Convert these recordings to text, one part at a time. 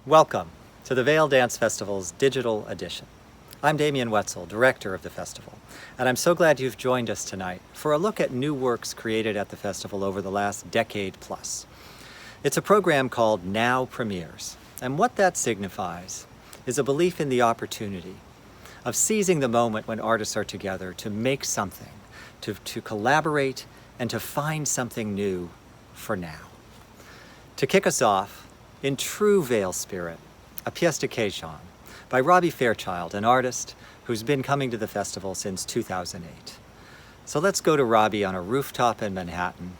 Welcome to the Vail Dance Festival's digital edition. I'm Damien Wetzel, director of the festival, and I'm so glad you've joined us tonight for a look at new works created at the festival over the last decade plus. It's a program called Now Premieres, and what that signifies is a belief in the opportunity of seizing the moment when artists are together to make something, to collaborate, and to find something new for now. To kick us off, in true Vail spirit, a pièce de Cajun by Robbie Fairchild, an artist who's been coming to the festival since 2008. So let's go to Robbie on a rooftop in Manhattan,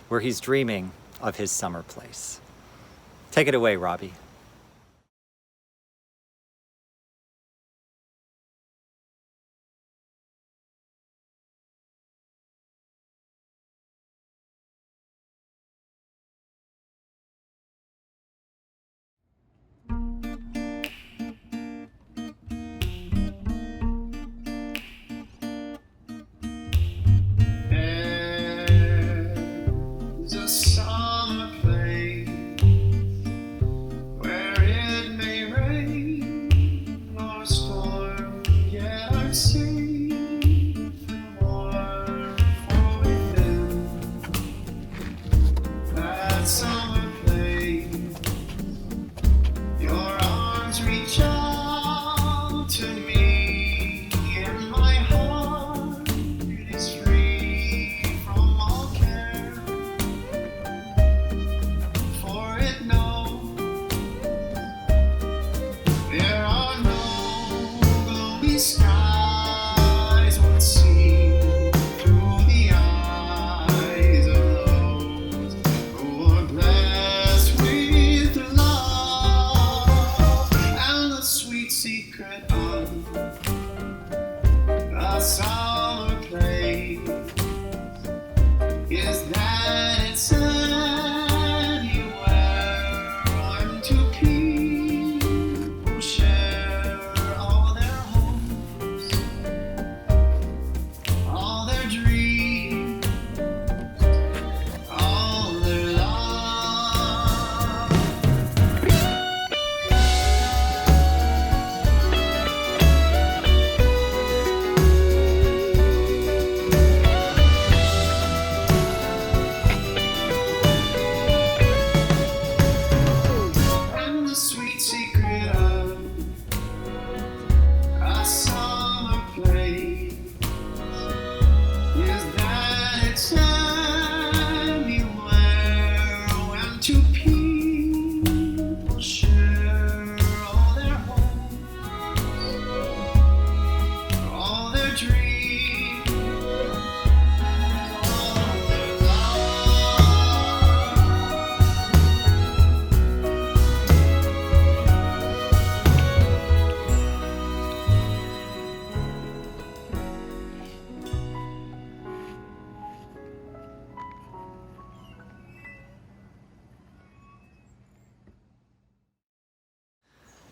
where he's dreaming of his summer place. Take it away, Robbie.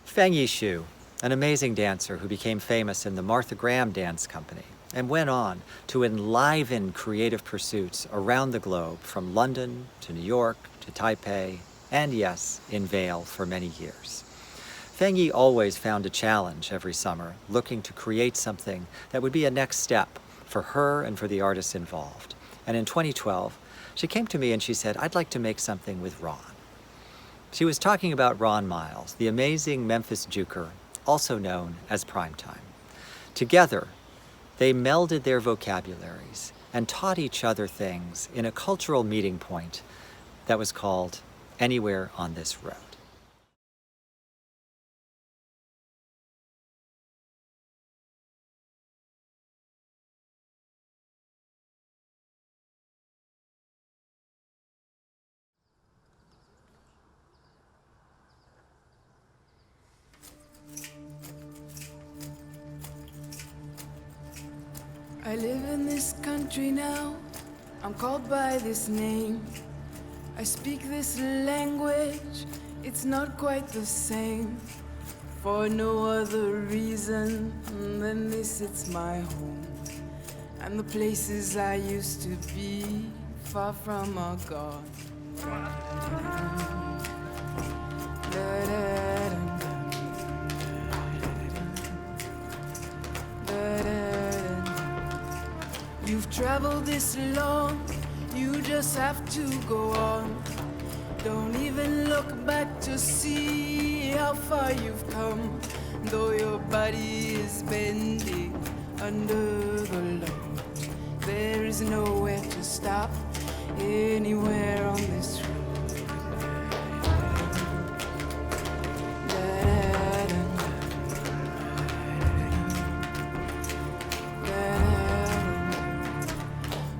Feng Yishu, an amazing dancer who became famous in the Martha Graham Dance Company and went on to enliven creative pursuits around the globe, from London to New York to Taipei, and yes, in Vail for many years. Feng Yi always found a challenge every summer, looking to create something that would be a next step for her and for the artists involved. And in 2012, she came to me and she said, "I'd like to make something with Ron." She was talking about Ron Miles, the amazing Memphis juker, also known as Primetime. Together, they melded their vocabularies and taught each other things in a cultural meeting point that was called Anywhere on This Road. I live in this country now, I'm called by this name. I speak this language, it's not quite the same. For no other reason than this, it's my home. And the places I used to be, far from are gone. Da-da. You've traveled this long, you just have to go on. Don't even look back to see how far you've come. Though your body is bending under the load, there is nowhere to stop anywhere on this road.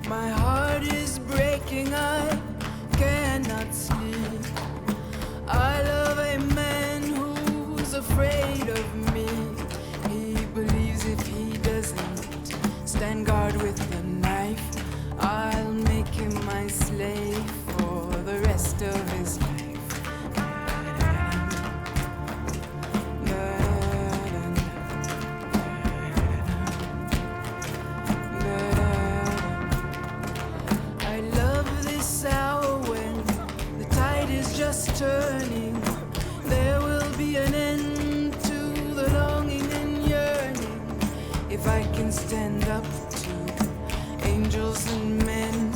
My heart is breaking, I cannot sleep. I love a man who's afraid of me. He believes if he doesn't stand guard with the knife, I'll make him my slave for the rest of his life. I love this hour when the tide is just turning. There will be an end to the longing and yearning. If I can stand up to angels and men,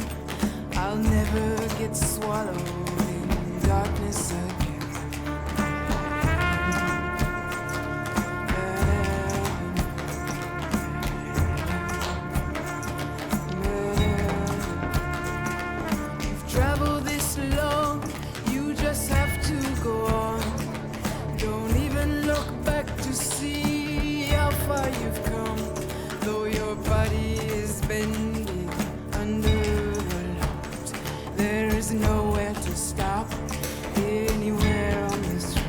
I'll never get swallowed in darkness again. You've traveled this long, you just have to go on. Don't even look back to see how far you've come. Though your body is bending under the load, there is nowhere to stop anywhere on this road.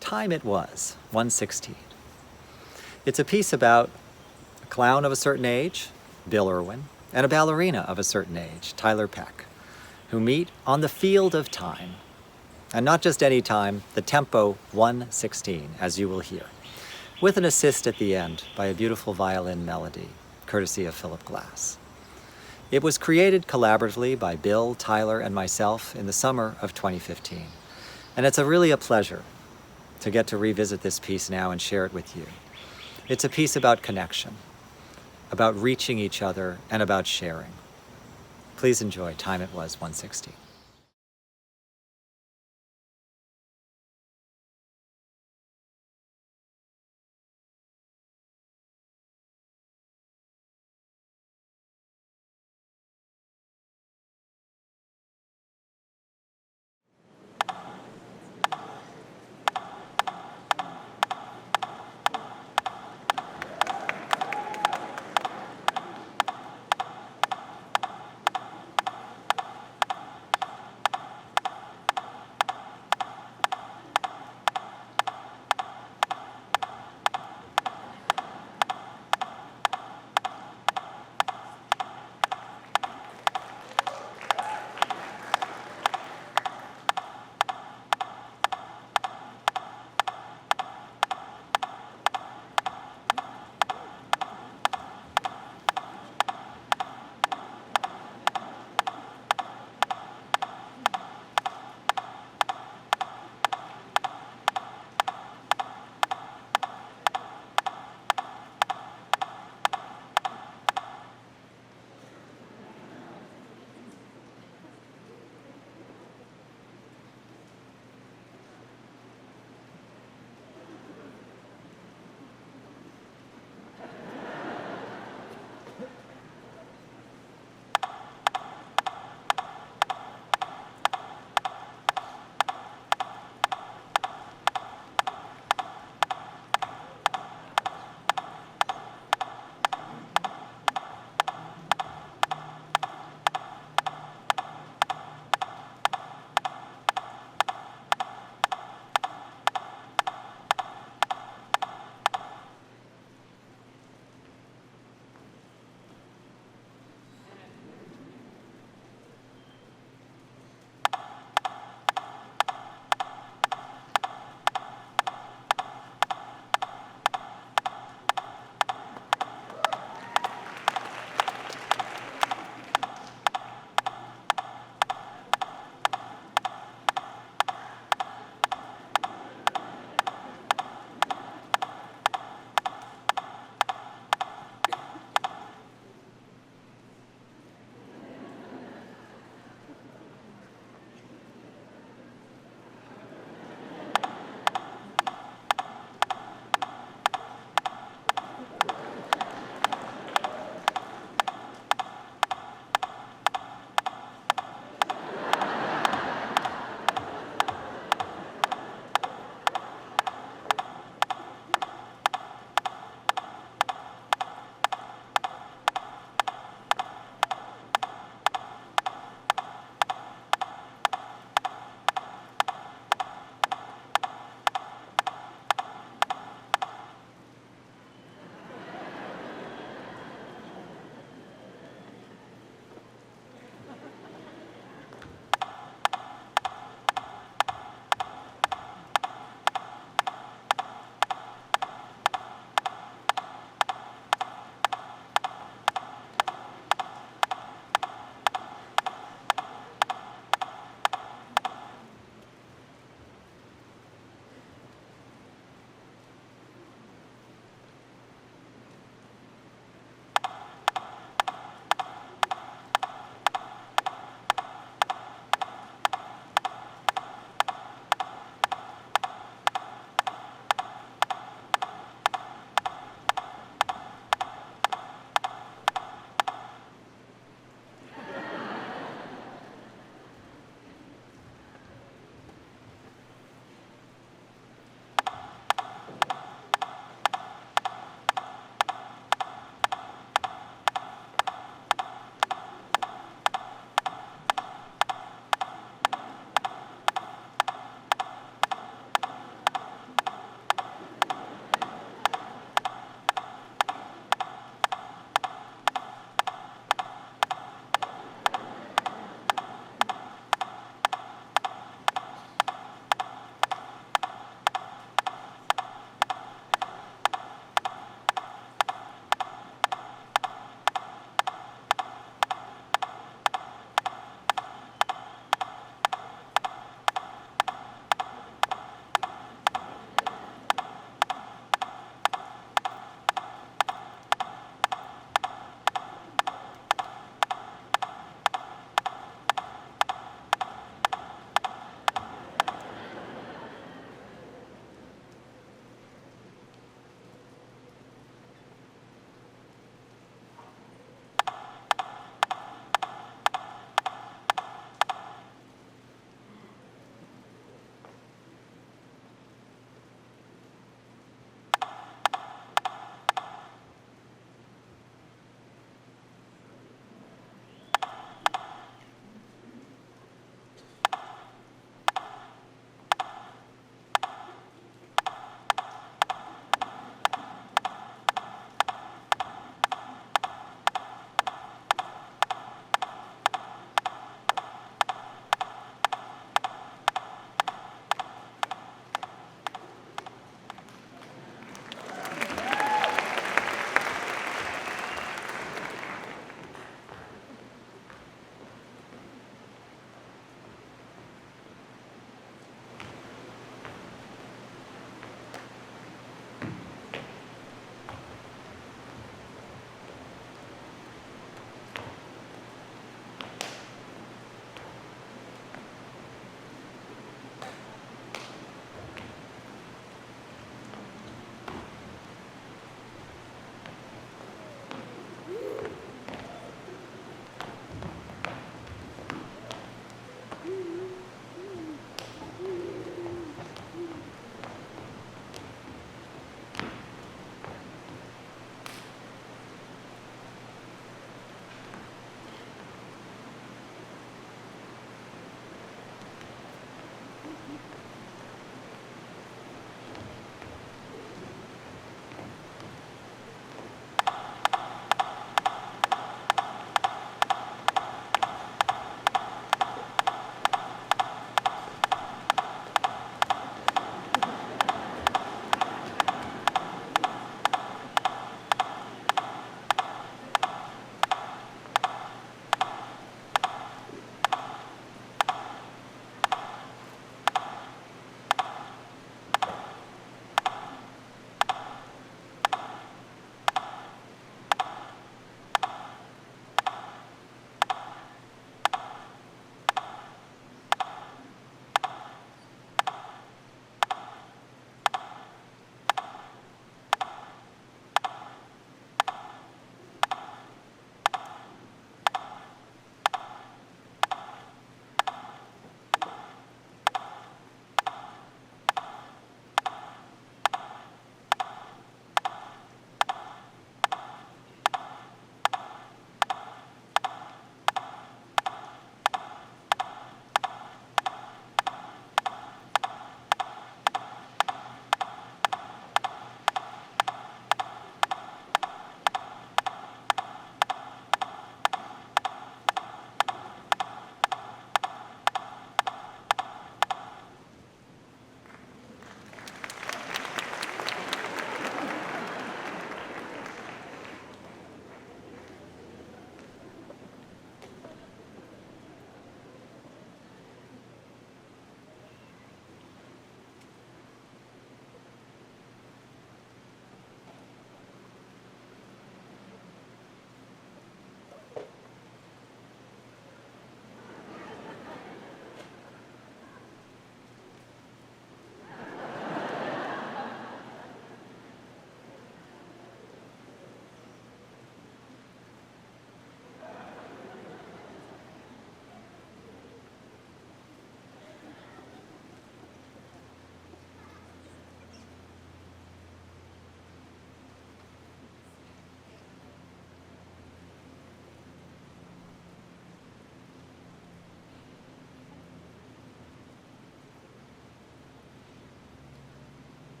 Time It Was, 116. It's a piece about a clown of a certain age, Bill Irwin, and a ballerina of a certain age, Tyler Peck, who meet on the field of time. And not just any time, the tempo 116, as you will hear, with an assist at the end by a beautiful violin melody, courtesy of Philip Glass. It was created collaboratively by Bill, Tyler, and myself in the summer of 2015. And it's really a pleasure to get to revisit this piece now and share it with you. It's a piece about connection, about reaching each other, and about sharing. Please enjoy Time It Was, 116.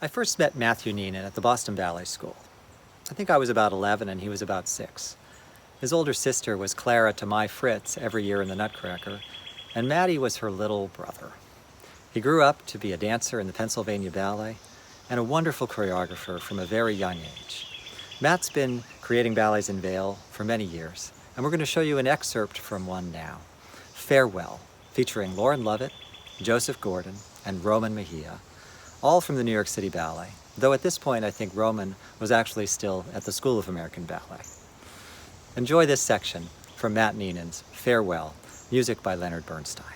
I first met Matthew Neenan at the Boston Ballet School. I think I was about 11 and he was about 6. His older sister was Clara to my Fritz every year in the Nutcracker, and Matty was her little brother. He grew up to be a dancer in the Pennsylvania Ballet and a wonderful choreographer from a very young age. Matt's been creating ballets in Vail for many years, and we're going to show you an excerpt from one now, Farewell, featuring Lauren Lovett, Joseph Gordon, and Roman Mejia, all from the New York City Ballet, though at this point I think Roman was actually still at the School of American Ballet. Enjoy this section from Matt Neenan's Farewell, music by Leonard Bernstein.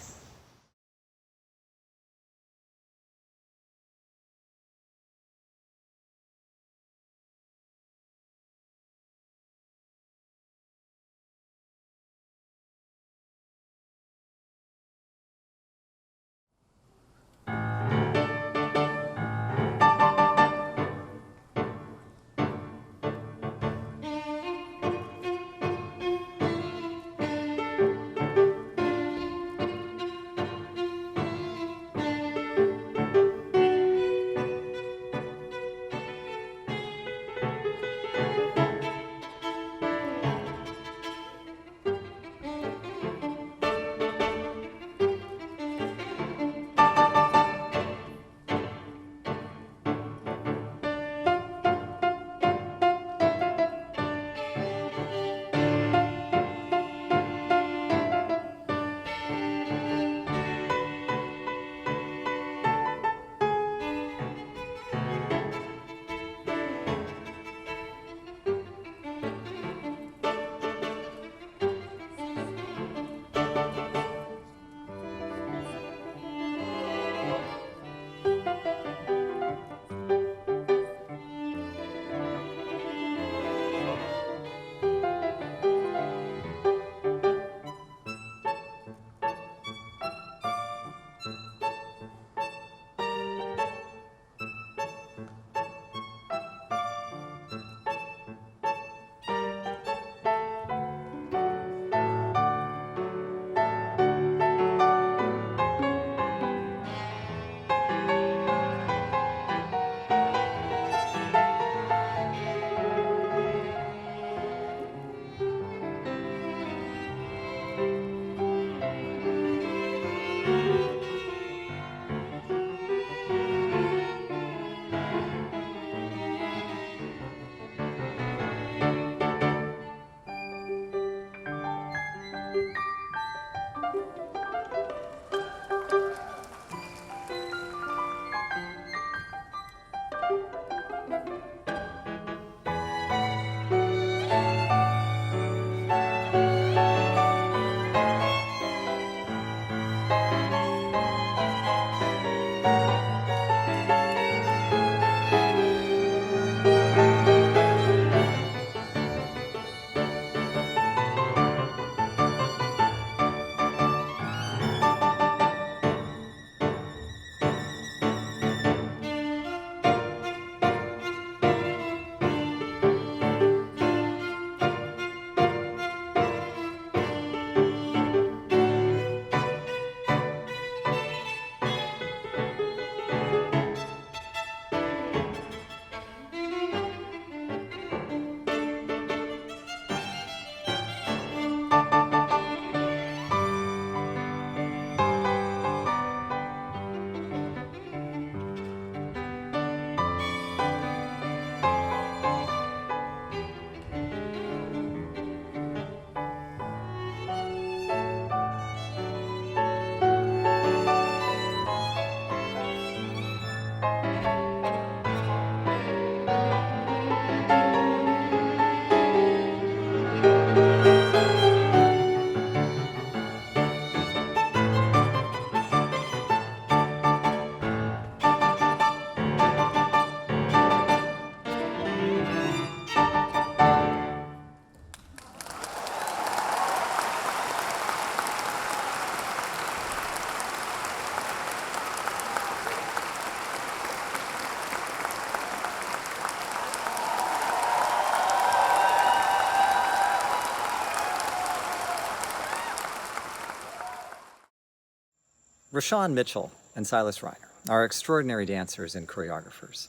Rashawn Mitchell and Silas Reiner, are extraordinary dancers and choreographers.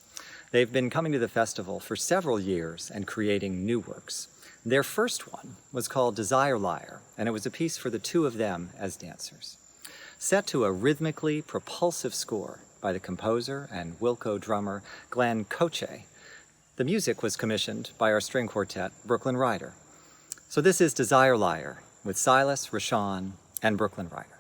They've been coming to the festival for several years and creating new works. Their first one was called Desire Liar, and it was a piece for the two of them as dancers. Set to a rhythmically propulsive score by the composer and Wilco drummer Glenn Coche, the music was commissioned by our string quartet, Brooklyn Rider. So this is Desire Liar with Silas, Rashawn, and Brooklyn Rider.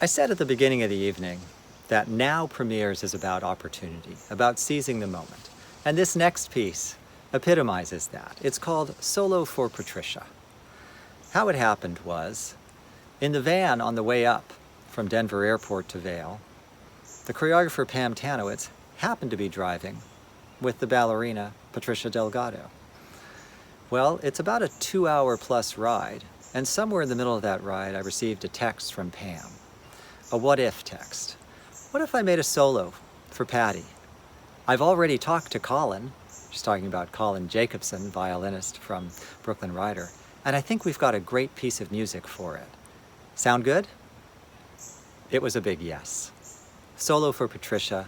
I said at the beginning of the evening that Now Premieres is about opportunity, about seizing the moment. And this next piece epitomizes that. It's called Solo for Patricia. How it happened was, in the van on the way up from Denver Airport to Vail, the choreographer Pam Tanowitz happened to be driving with the ballerina Patricia Delgado. Well, it's about a 2-hour plus ride, and somewhere in the middle of that ride I received a text from Pam. A what-if text. What if I made a solo for Patty? I've already talked to Colin. She's talking about Colin Jacobson, violinist from Brooklyn Rider, and I think we've got a great piece of music for it. Sound good? It was a big yes. Solo for Patricia,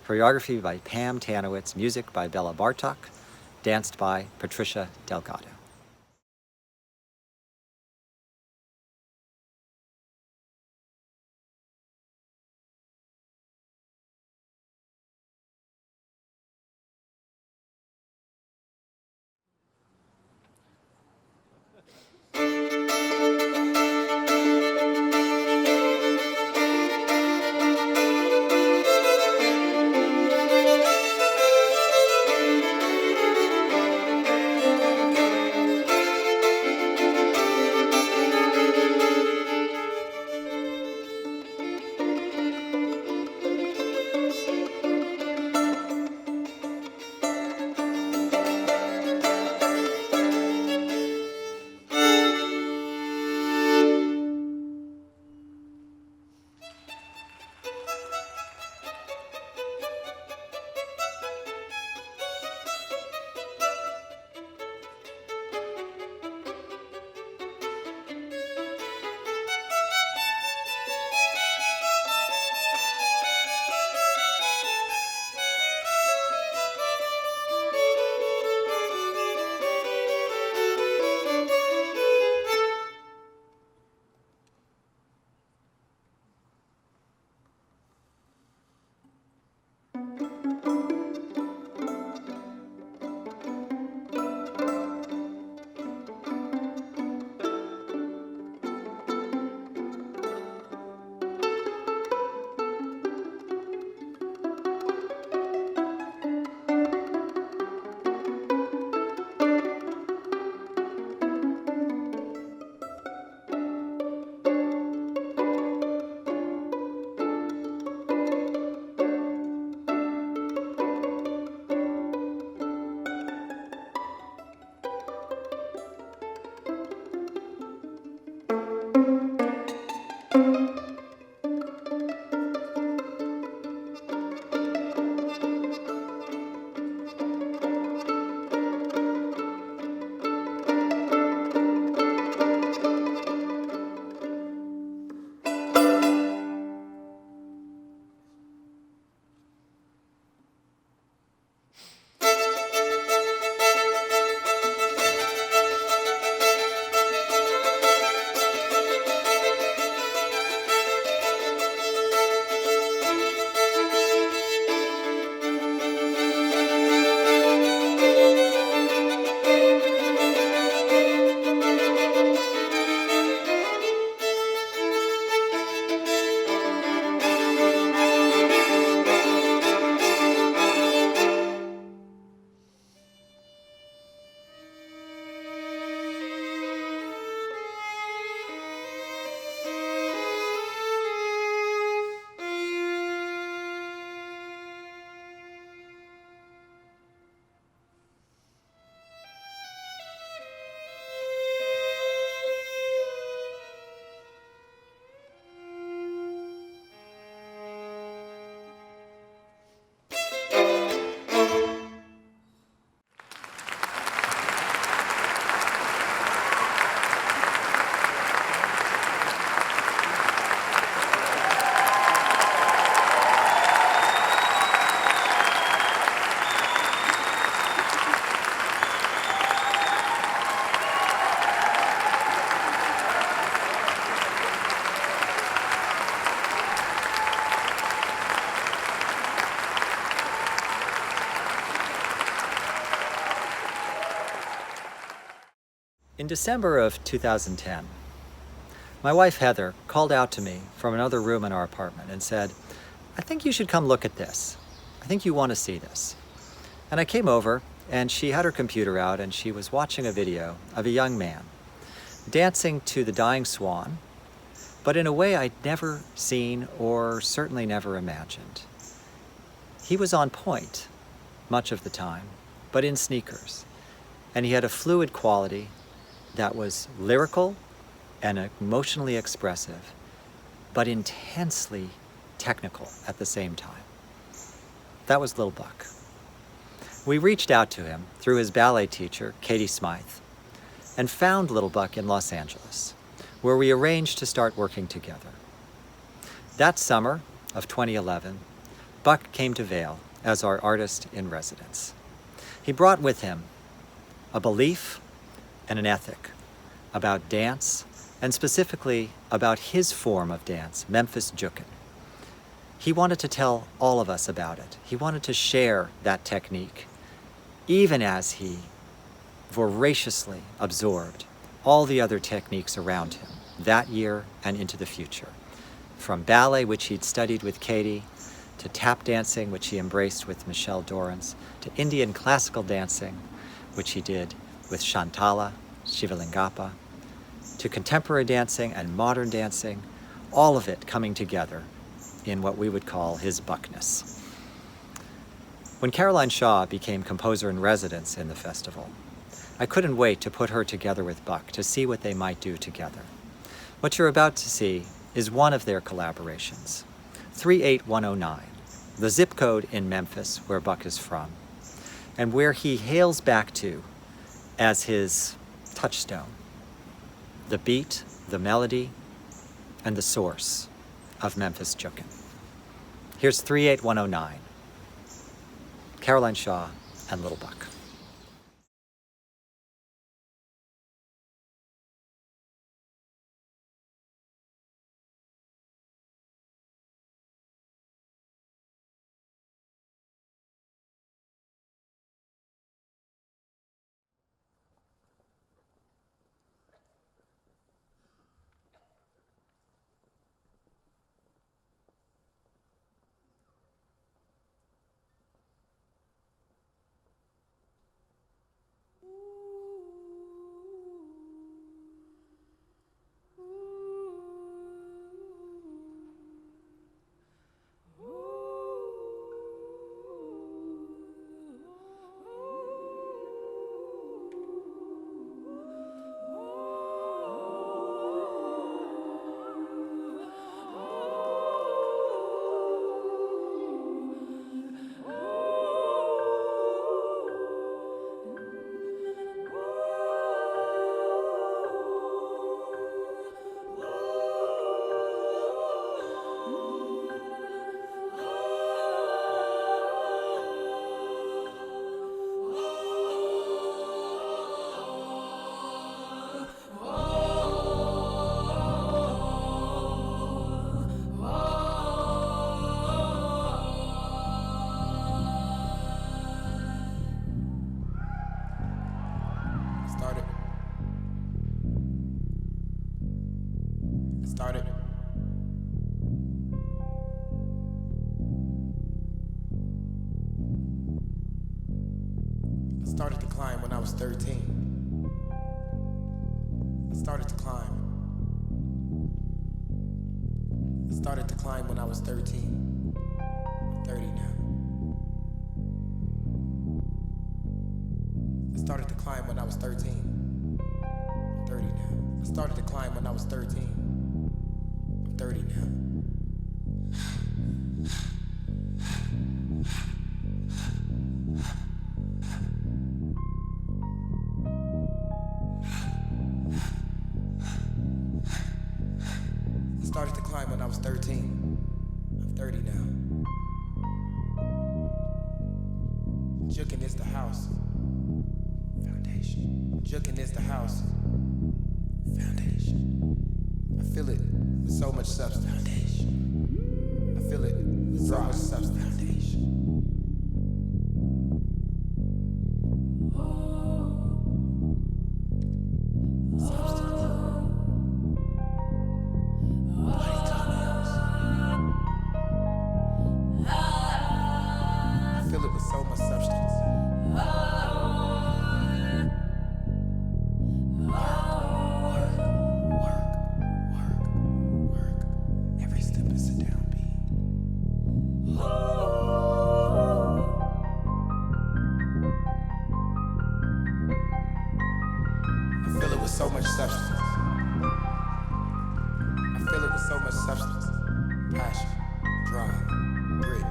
choreography by Pam Tanowitz, music by Bella Bartok, danced by Patricia Delgado. In December of 2010, my wife Heather called out to me from another room in our apartment and said, "I think you should come look at this. I think you want to see this." And I came over, and she had her computer out, and she was watching a video of a young man dancing to The Dying Swan, but in a way I'd never seen or certainly never imagined. He was on point much of the time, but in sneakers, and he had a fluid quality that was lyrical and emotionally expressive, but intensely technical at the same time. That was Lil Buck. We reached out to him through his ballet teacher, Katie Smythe, and found Lil Buck in Los Angeles, where we arranged to start working together. That summer of 2011, Buck came to Vail as our artist in residence. He brought with him a belief and an ethic about dance, and specifically about his form of dance, Memphis Jukin. He wanted to tell all of us about it. He wanted to share that technique, even as he voraciously absorbed all the other techniques around him that year and into the future. From ballet, which he'd studied with Katie, to tap dancing, which he embraced with Michelle Dorrance, to Indian classical dancing, which he did with Shantala Shivalingappa, to contemporary dancing and modern dancing, all of it coming together in what we would call his Buckness. When Caroline Shaw became composer in residence in the festival, I couldn't wait to put her together with Buck to see what they might do together. What you're about to see is one of their collaborations, 38109, the zip code in Memphis where Buck is from, and where he hails back to as his touchstone, the beat, the melody, and the source of Memphis Jukin. Here's 38109, Caroline Shaw and Lil Buck. I started to climb when I was 13. I started to climb. I started to climb when I was 13. I'm 30 now. I started to climb when I was 13. I'm 30 now. I started to climb when I was 13. I'm 30 now. I started to climb when I was 13. I'm 30 now. Jukin is the house. Foundation. Jukin is the house. Foundation. I feel it with so much substance. Foundation. I feel it with so much substance. Foundation. with so much substance. I feel it with so much substance. Passion, drive, grit,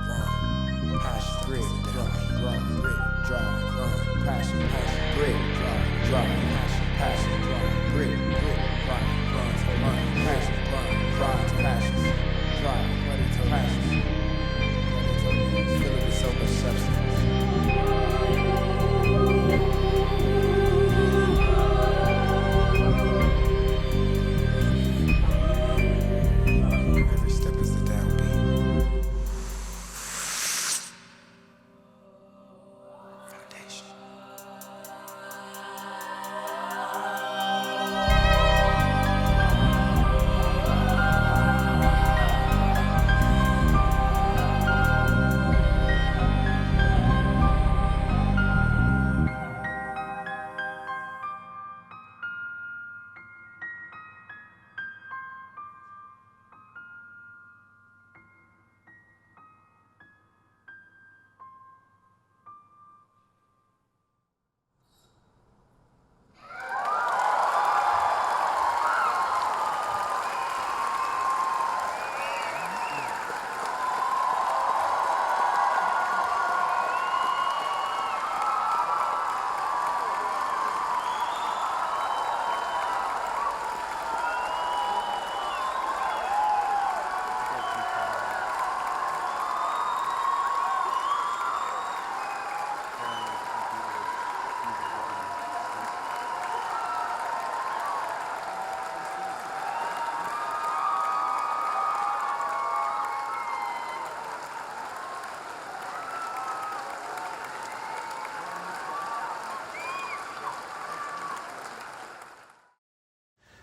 grind. Passion, grit, drive, grit, drive, grind. Passion, grit, drive, passion, grit, grind, passion, passion, drive, ready to passion. Feel it with so much substance. Every step is the downbeat. Foundation.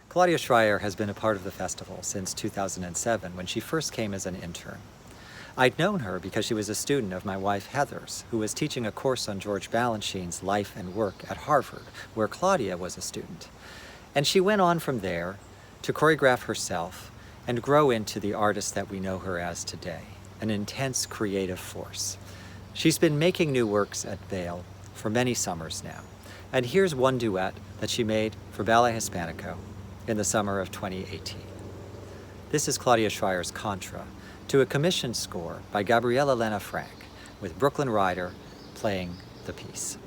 Claudia Schreier has been a part of the festival since 2007 when she first came as an intern. I'd known her because she was a student of my wife Heather's, who was teaching a course on George Balanchine's life and work at Harvard, where Claudia was a student. And she went on from there to choreograph herself and grow into the artist that we know her as today, an intense creative force. She's been making new works at Vail for many summers now. And here's one duet that she made for Ballet Hispanico in the summer of 2018. This is Claudia Schreier's Contra to a commissioned score by Gabriela Lena Frank, with Brooklyn Ryder playing the piece.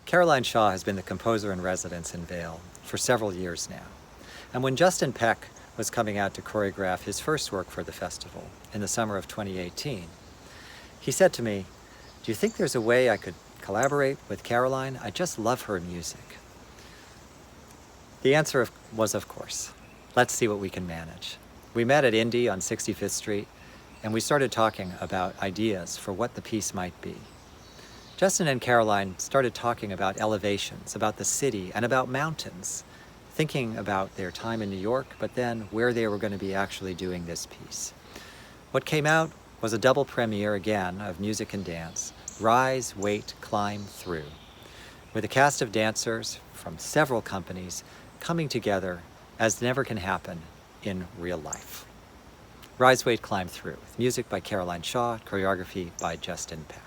Caroline Shaw has been the composer in residence in Vail for several years now. And when Justin Peck was coming out to choreograph his first work for the festival in the summer of 2018, he said to me, "Do you think there's a way I could collaborate with Caroline? I just love her music." The answer was, of course. Let's see what we can manage. We met at Indy on 65th Street, and we started talking about ideas for what the piece might be. Justin and Caroline started talking about elevations, about the city, and about mountains, thinking about their time in New York, but then where they were going to be actually doing this piece. What came out was a double premiere again of music and dance, Rise, Wait, Climb Through, with a cast of dancers from several companies coming together as never can happen in real life. Rise, Wait, Climb Through, with music by Caroline Shaw, choreography by Justin Peck.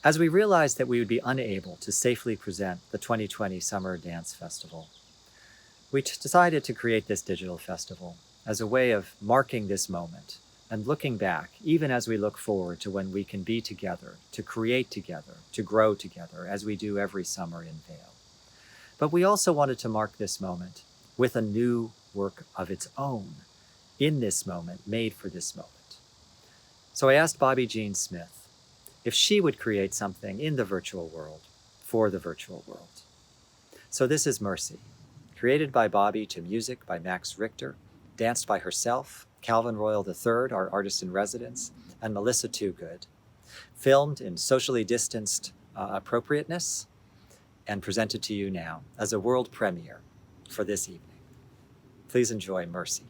As we realized that we would be unable to safely present the 2020 Summer Dance Festival, we decided to create this digital festival as a way of marking this moment and looking back, even as we look forward to when we can be together, to create together, to grow together, as we do every summer in Vail. But we also wanted to mark this moment with a new work of its own in this moment, made for this moment. So I asked Bobby Jean Smith if she would create something in the virtual world for the virtual world. So this is Mercy, created by Bobby to music by Max Richter, danced by herself, Calvin Royal III, our artist in residence, and Melissa Toogood, filmed in socially distanced appropriateness, and presented to you now as a world premiere for this evening. Please enjoy Mercy.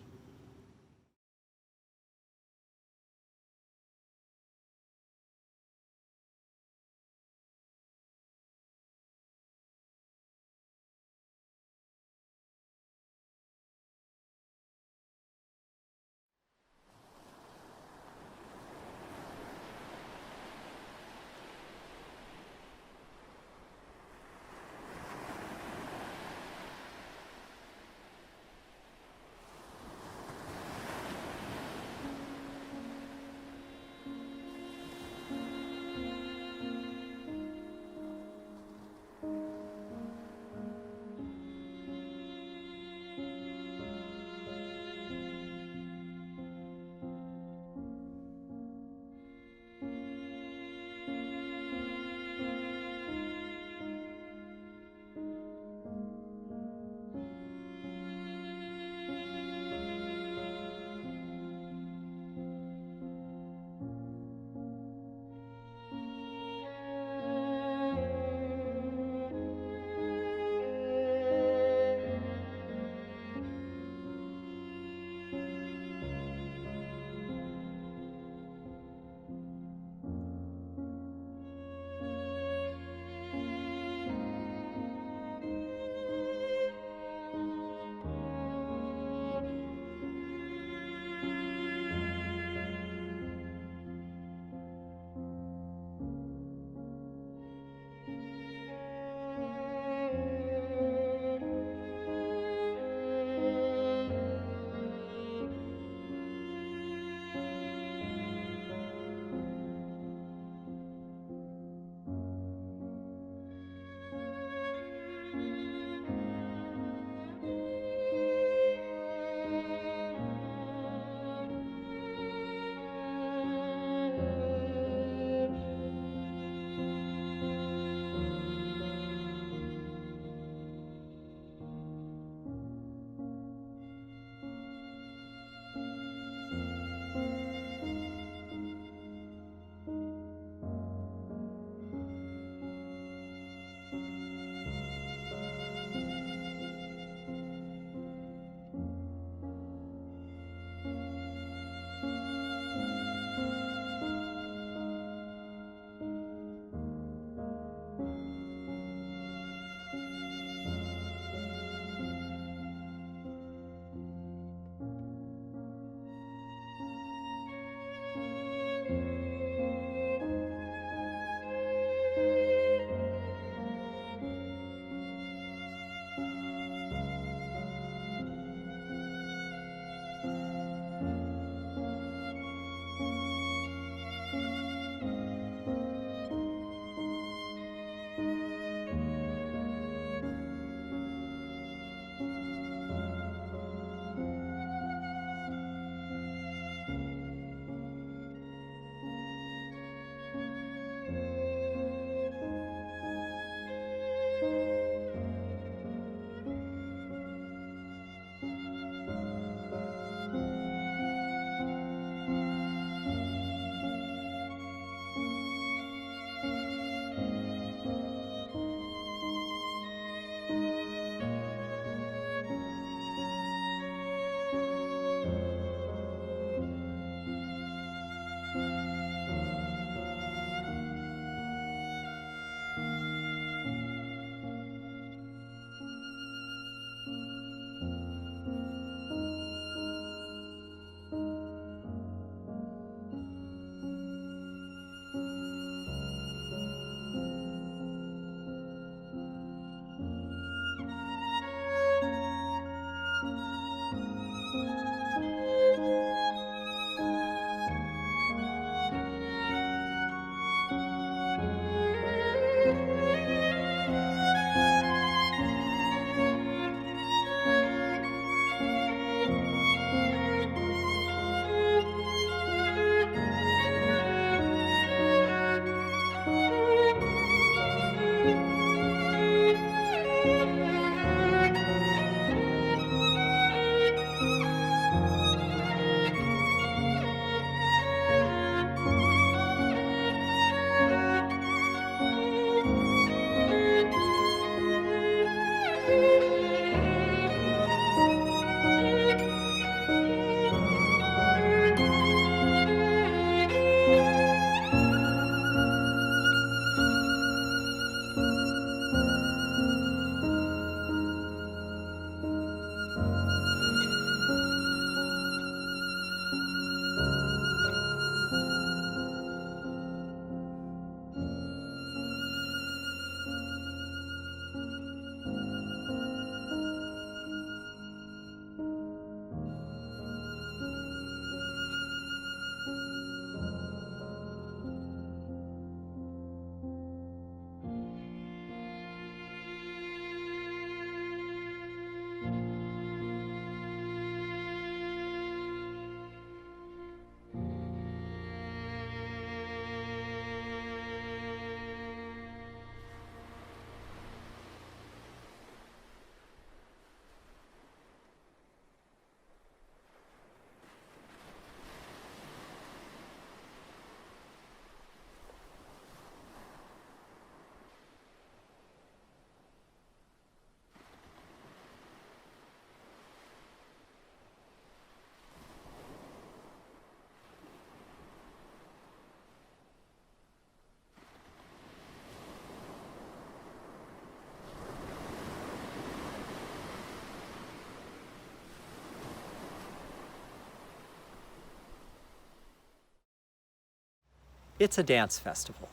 It's a dance festival,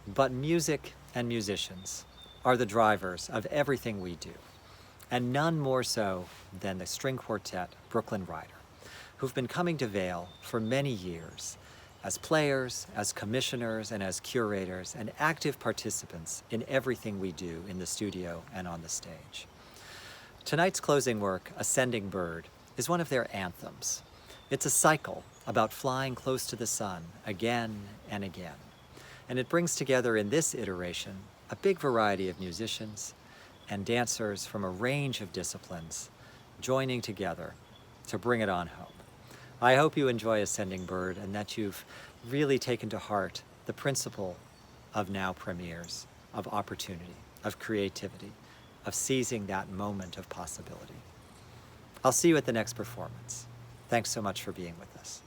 but music and musicians are the drivers of everything we do, and none more so than the string quartet Brooklyn Rider, who've been coming to Vail for many years as players, as commissioners, and as curators, and active participants in everything we do in the studio and on the stage. Tonight's closing work, Ascending Bird, is one of their anthems. It's a cycle about flying close to the sun again and again. And it brings together in this iteration a big variety of musicians and dancers from a range of disciplines joining together to bring it on home. I hope you enjoy Ascending Bird and that you've really taken to heart the principle of now premieres, of opportunity, of creativity, of seizing that moment of possibility. I'll see you at the next performance. Thanks so much for being with us.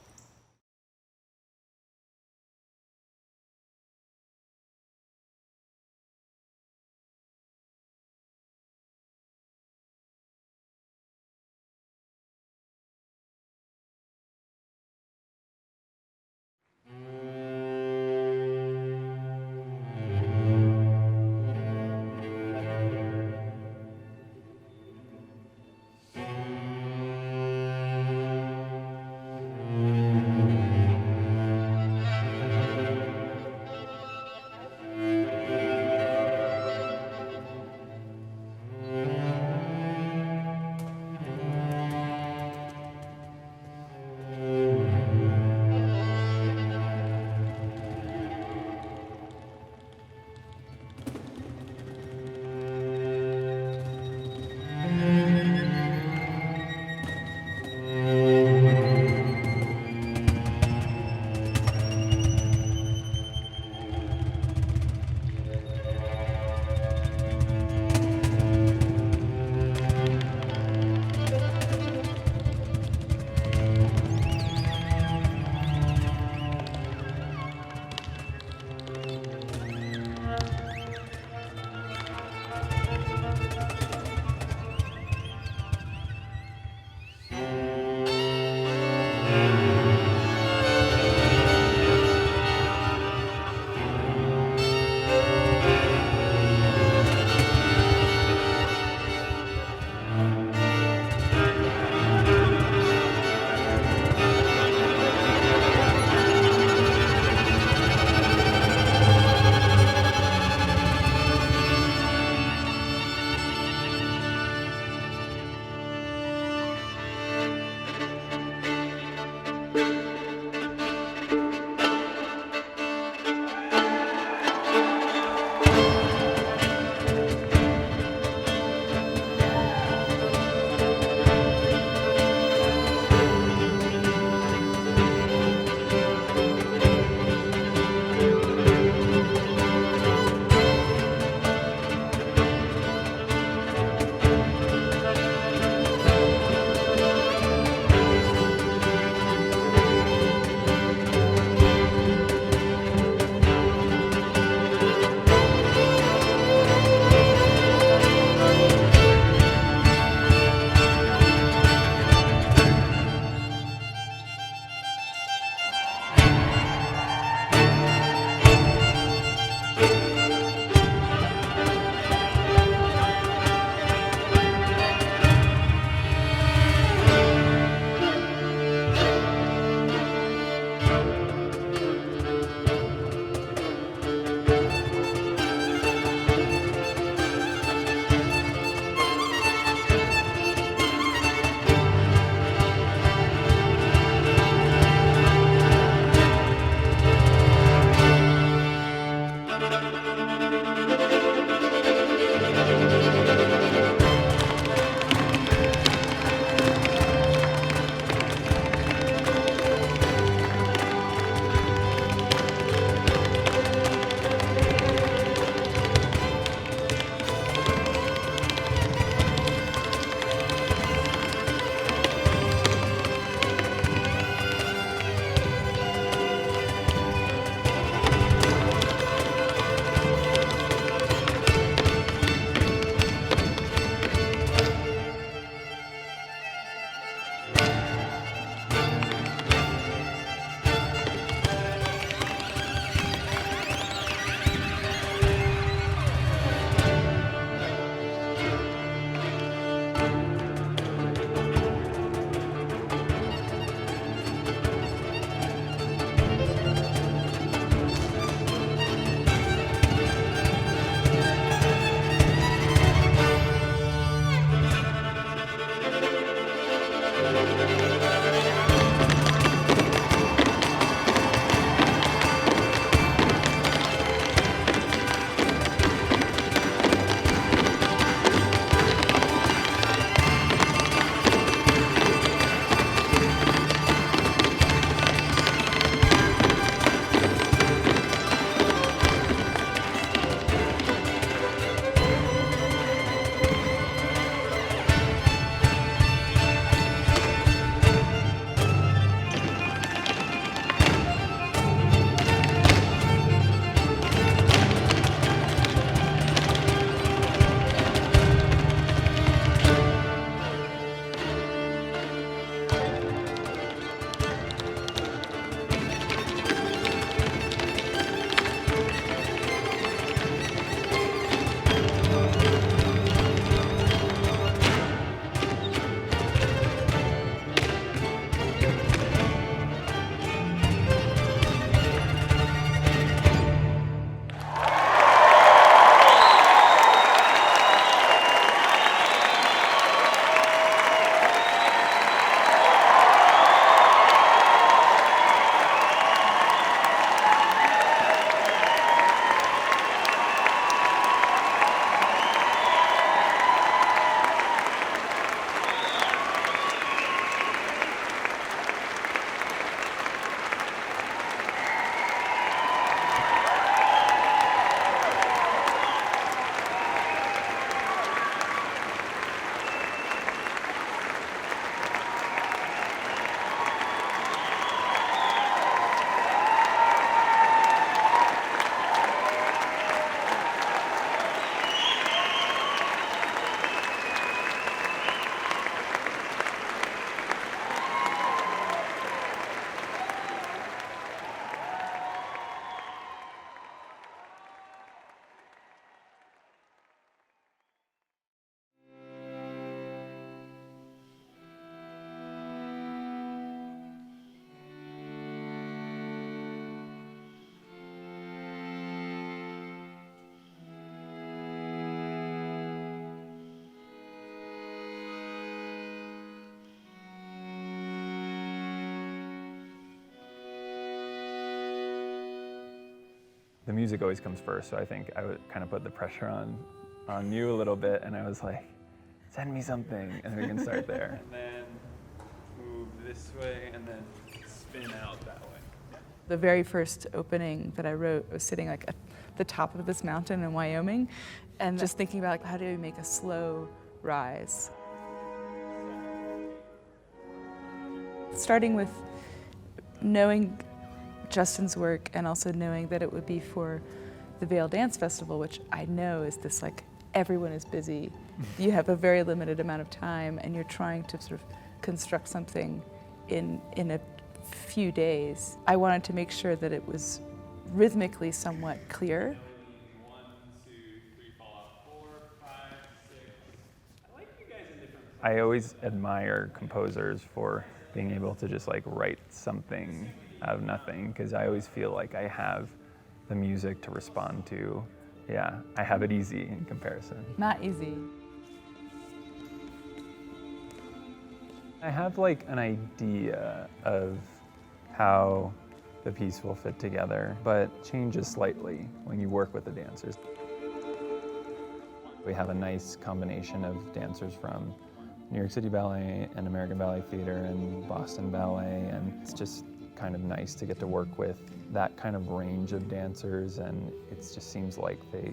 The music always comes first, so I think I would kind of put the pressure on you a little bit, and I was like, send me something, and we can start there. And then move this way, and then spin out that way. The very first opening that I wrote was sitting like at the top of this mountain in Wyoming, and just thinking about like, how do we make a slow rise? Starting with knowing Justin's work and also knowing that it would be for the Vail Dance Festival, which I know is this like, everyone is busy. You have a very limited amount of time and you're trying to sort of construct something in a few days. I wanted to make sure that it was rhythmically somewhat clear. 1, 2, 3, fall off, 4, 5, 6. I like you guys in different places. I always admire composers for being able to just like write something out of nothing, because I always feel like I have the music to respond to. Yeah, I have it easy in comparison. Not easy. I have like an idea of how the piece will fit together, but changes slightly when you work with the dancers. We have a nice combination of dancers from New York City Ballet and American Ballet Theater and Boston Ballet, and it's just kind of nice to get to work with that kind of range of dancers, and it just seems like they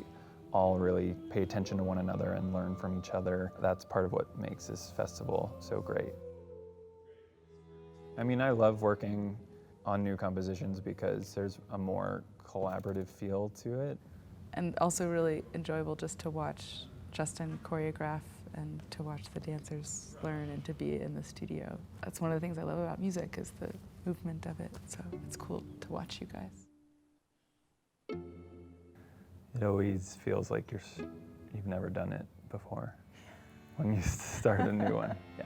all really pay attention to one another and learn from each other. That's part of what makes this festival so great. I mean, I love working on new compositions because there's a more collaborative feel to it. And also really enjoyable just to watch Justin choreograph and to watch the dancers learn and to be in the studio. That's one of the things I love about music, is the movement of it. So it's cool to watch you guys. It always feels like you've never done it before when you start a new one. Yeah.